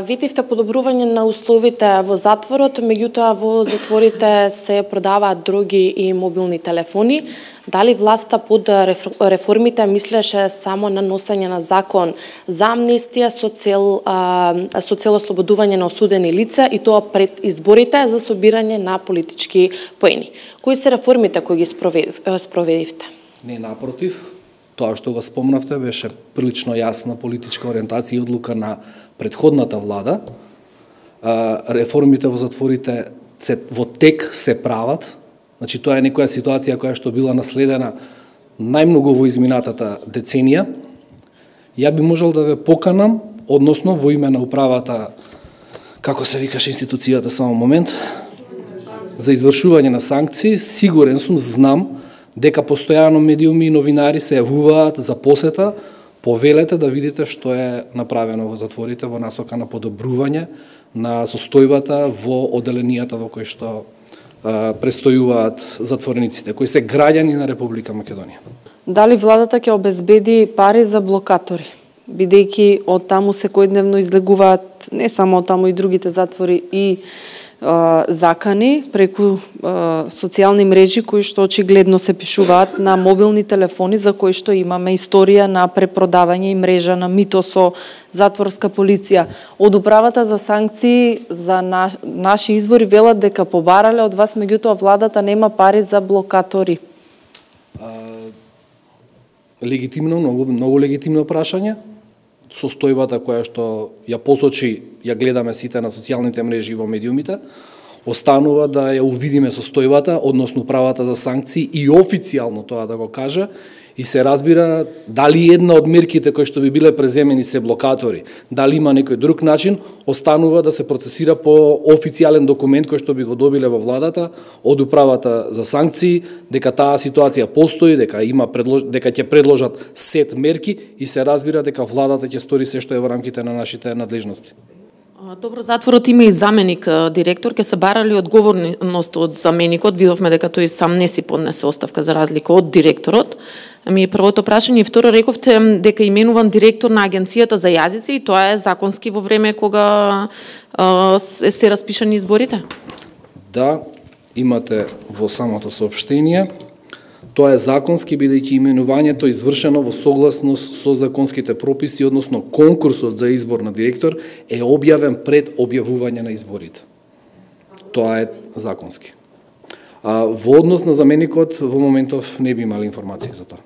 Видивте подобрување на условите во затворот, меѓутоа во затворите се продаваат дроги и мобилни телефони. Дали власта под реформите мислеше само на носење на закон за амнестија со цел ослободување на осудени лица и тоа пред изборите за собирање на политички поени? Кои се реформите кои ги спроведивте? Не, напротив. Тоа што го спомнавте беше прилично јасна политичка ориентација и одлука на претходната влада. Реформите во затворите во тек се прават. Значи, тоа е некоја ситуација која што била наследена најмногу во изминатата деценија. Ја би можел да ве поканам, односно во име на управата, како се викаше институцијата, само момент, за извршување на санкции. Сигурен сум, знам, дека постојано медиуми и новинари се јавуваат за посета. Повелете да видите што е направено во затворите во насока на подобрување на состојбата во оделенијата во кои што престојуваат затворениците, кои се граѓани на Република Македонија. Дали владата ќе обезбеди пари за блокатори, бидејќи од таму секојдневно излегуваат не само од таму и другите затвори и закани преку социјални мрежи кои што очигледно се пишуваат на мобилни телефони за кои што имаме историја на препродавање и мрежа на мито со затворска полиција. Од управата за санкции за наши извори велат дека побарале од вас, меѓутоа владата нема пари за блокатори. Легитимно, многу легитимно прашање. Состојбата која што ја посочи, ја гледаме сите на социјалните мрежи во медиумите, останува да ја увидиме состојбата, односно правата за санкции и официјално тоа да го каже, и се разбира дали една од мерките кои што би биле преземени се блокатори, дали има некој друг начин, останува да се процесира по официјален документ кој што би го добиле во владата од управата за санкции, дека таа ситуација постои, дека ќе предложат сет мерки и се разбира дека владата ќе стори се што е во рамките на нашите надлежности. Добро, затворот има и заменик директор, ќе се барали одговорност од заменикот, видовме дека тој сам не си поднесе оставка за разлика од директорот. Ами првото прашање и второ рековте дека именуван директор на Агенцијата за јазици и тоа е законски во време кога се распишани изборите? Да, имате во самото соопштение. Тоа е законски, бидејќи именувањето извршено во согласност со законските прописи, односно конкурсот за избор на директор е објавен пред објавување на изборите. Тоа е законски. Во однос на заменикот, во моментов не би имали информација за тоа.